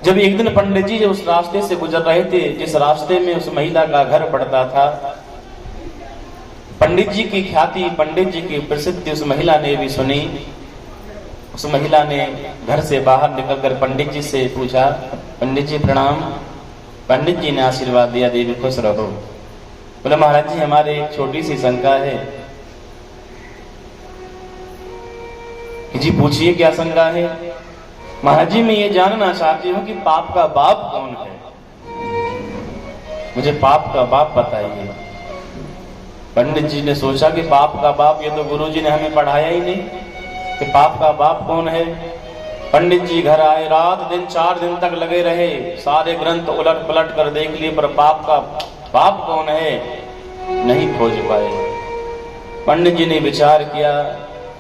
जब एक दिन पंडित जी उस रास्ते से गुजर रहे थे जिस रास्ते में उस महिला का घर पड़ता था, पंडित जी की ख्याति, पंडित जी की प्रसिद्धि उस महिला ने भी सुनी। उस महिला ने घर से बाहर निकलकर पंडित जी से पूछा, पंडित जी प्रणाम। पंडित जी ने आशीर्वाद दिया, देवी खुश रहो। बोले महाराज जी हमारे एक छोटी सी शंका है। जी पूछिए क्या शंका है। महाराज जी मैं ये जानना चाहती हूँ कि पाप का बाप कौन है, मुझे पाप का बाप बताइए। पंडित जी ने सोचा कि पाप का बाप, ये तो गुरु जी ने हमें पढ़ाया ही नहीं कि पाप का बाप कौन है। पंडित जी घर आए, रात दिन 4 दिन तक लगे रहे, सारे ग्रंथ उलट पलट कर देख लिए, पर पाप का बाप कौन है नहीं खोज पाए। पंडित जी ने विचार किया,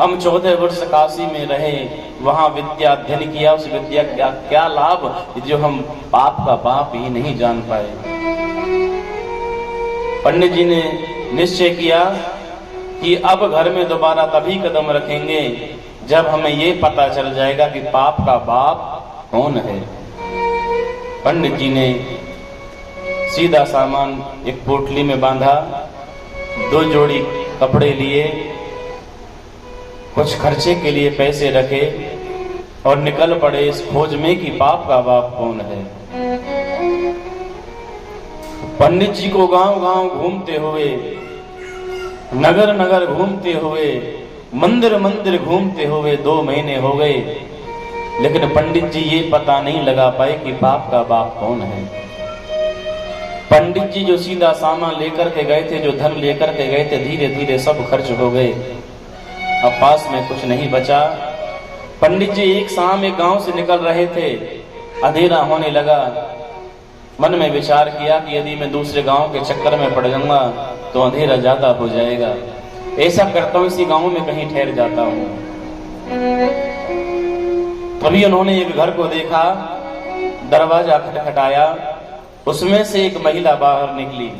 हम 14 वर्ष काशी में रहे, वहां विद्या अध्ययन किया, उस विद्या का क्या लाभ जो हम पाप का बाप ही नहीं जान पाए। पंडित जी ने निश्चय किया कि अब घर में दोबारा तभी कदम रखेंगे जब हमें ये पता चल जाएगा कि पाप का बाप कौन है। पंडित जी ने सीधा सामान एक पोटली में बांधा, 2 जोड़ी कपड़े लिए, कुछ खर्चे के लिए पैसे रखे और निकल पड़े इस खोज में कि पाप का बाप कौन है। पंडित जी को गांव गांव घूमते हुए, नगर नगर घूमते हुए, मंदिर मंदिर घूमते हुए 2 महीने हो गए, लेकिन पंडित जी ये पता नहीं लगा पाए कि पाप का बाप कौन है। पंडित जी जो सीधा सामान लेकर के गए थे, जो धन लेकर के गए थे, धीरे धीरे सब खर्च हो गए, अब पास में कुछ नहीं बचा। पंडित जी एक शाम एक गांव से निकल रहे थे, अंधेरा होने लगा। मन में विचार किया कि यदि मैं दूसरे गांव के चक्कर में पड़ जाऊंगा तो अंधेरा ज्यादा हो जाएगा, ऐसा करता हूं इसी गांव में कहीं ठहर जाता हूं। तभी उन्होंने एक घर को देखा, दरवाजा खटखटाया, उसमें से एक महिला बाहर निकली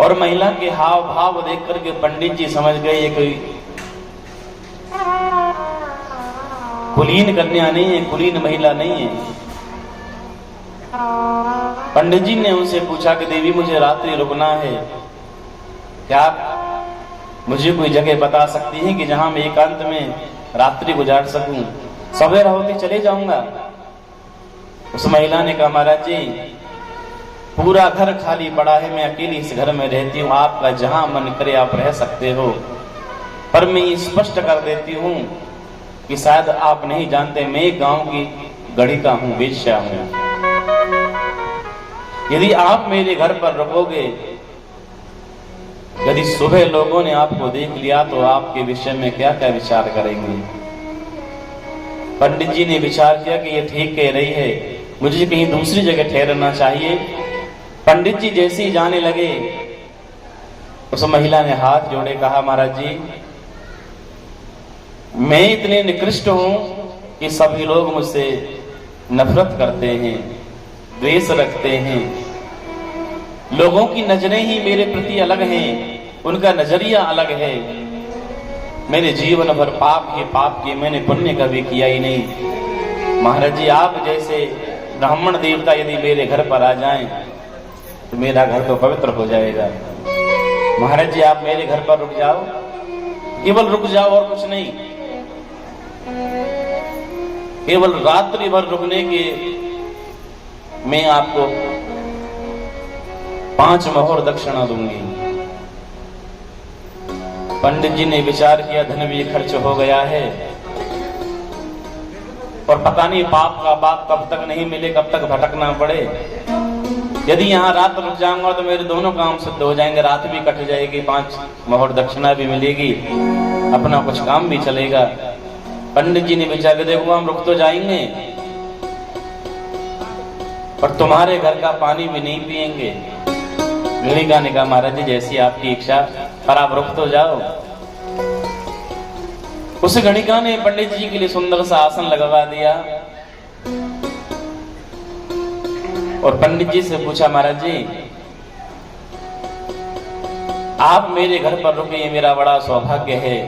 और महिला के हाव भाव देख करके पंडित जी समझ गए ये कोई कुलीन कन्या नहीं है, कुलीन महिला नहीं है। पंडित जी ने उनसे पूछा कि देवी मुझे रात्रि रुकना है, क्या आप मुझे कोई जगह बता सकती हैं कि जहां मैं एकांत में रात्रि गुजार सकूं, सवेरा होते चले जाऊंगा। उस महिला ने कहा महाराज जी पूरा घर खाली पड़ा है, मैं अकेली इस घर में रहती हूँ, आपका जहां मन करे आप रह सकते हो, पर मैं ये स्पष्ट कर देती हूँ कि शायद आप नहीं जानते मैं गांव की गढ़िका हूँ, वेश्या हूँ। यदि आप मेरे घर पर रुकोगे, यदि सुबह लोगों ने आपको देख लिया तो आपके विषय में क्या क्या विचार करेंगे। पंडित जी ने विचार किया कि ये ठीक कह रही है, मुझे कहीं दूसरी जगह ठहरना चाहिए। पंडित जी जैसे ही जाने लगे, उस महिला ने हाथ जोड़े, कहा महाराज जी मैं इतने निकृष्ट हूं कि सभी लोग मुझसे नफरत करते हैं, द्वेष रखते हैं, लोगों की नजरें ही मेरे प्रति अलग हैं, उनका नजरिया अलग है। मैंने जीवन भर पाप ही पाप किए, मैंने पुण्य कभी किया ही नहीं। महाराज जी आप जैसे ब्राह्मण देवता यदि मेरे घर पर आ जाएं तो मेरा घर तो पवित्र हो जाएगा। महाराज जी आप मेरे घर पर रुक जाओ, केवल रुक जाओ और कुछ नहीं, केवल रात्रि भर रुकने के मैं आपको 5 मोहर दक्षिणा दूंगी। पंडित जी ने विचार किया, धन भी खर्च हो गया है और पता नहीं पाप का बाप कब तक नहीं मिले, कब तक भटकना पड़े। यदि यहाँ रात रुक जाऊंगा तो मेरे दोनों काम सिद्ध हो जाएंगे, रात भी कट जाएगी, 5 मोहर दक्षिणा भी मिलेगी, अपना कुछ काम भी चलेगा। पंडित जी ने विचार किया, देखो हम रुक तो जाएंगे पर तुम्हारे घर का पानी भी नहीं पिएंगे। गणिका ने कहा महाराज जी जैसी आपकी इच्छा, पर आप रुक तो जाओ। उस गणिका ने पंडित जी के लिए सुंदर सा आसन लगवा दिया और पंडित जी से पूछा महाराज जी आप मेरे घर पर रुके, ये मेरा बड़ा सौभाग्य है,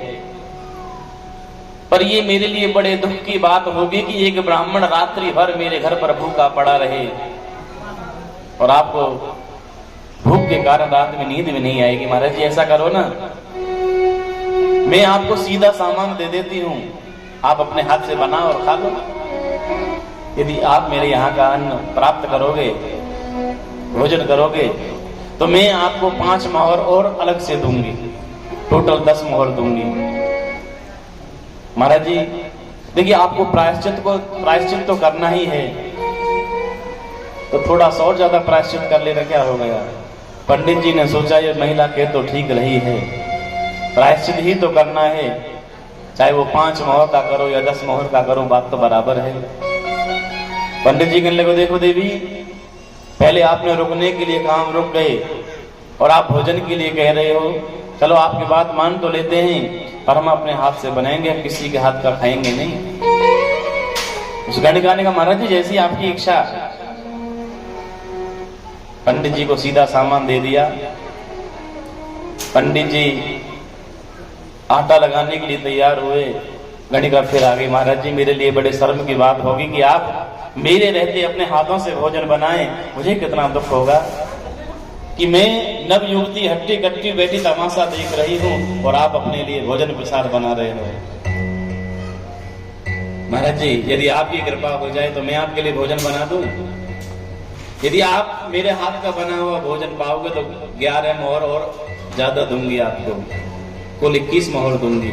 पर ये मेरे लिए बड़े दुख की बात होगी कि एक ब्राह्मण रात्रि भर मेरे घर पर भूखा पड़ा रहे और आपको भूख के कारण रात में नींद भी नहीं आएगी। महाराज जी ऐसा करो ना, मैं आपको सीधा सामान दे देती हूँ, आप अपने हाथ से बनाओ और खा लो। यदि आप मेरे यहाँ का अन्न प्राप्त करोगे, भोजन करोगे, तो मैं आपको 5 मोहर और अलग से दूंगी, टोटल 10 मोहर दूंगी। महाराज जी देखिए, आपको प्रायश्चित तो करना ही है, तो थोड़ा सा और ज्यादा प्रायश्चित कर लेना क्या हो गया। पंडित जी ने सोचा ये महिला के तो ठीक रही है, प्रायश्चित ही तो करना है, चाहे वो 5 मोहर का करो या 10 मोहर का करो, बात तो बराबर है। पंडित जी कहने लगे, देखो देवी, पहले आपने रुकने के लिए काम रुक गए और आप भोजन के लिए कह रहे हो, चलो आपकी बात मान तो लेते हैं, पर हम अपने हाथ से बनाएंगे, हम किसी के हाथ का खाएंगे नहीं। उस गणिकाने का महाराज जी जैसी आपकी इच्छा। पंडित जी को सीधा सामान दे दिया। पंडित जी आटा लगाने के लिए तैयार हुए। गणिका फिर आ गई, महाराज जी मेरे लिए बड़े शर्म की बात होगी कि आप मेरे रहते अपने हाथों से भोजन बनाएं, मुझे कितना दुख होगा कि मैं नव युवती हट्टी कट्टी बैठी तमाशा देख रही हूं और आप अपने लिए भोजन प्रसाद बना रहे हो। महाराज जी यदि आपकी कृपा हो जाए तो मैं आपके लिए भोजन बना दूं। यदि आप मेरे हाथ का बना हुआ भोजन पाओगे तो 11 मोहर और ज्यादा दूंगी आपको, कुल 21 मोहर दूंगी।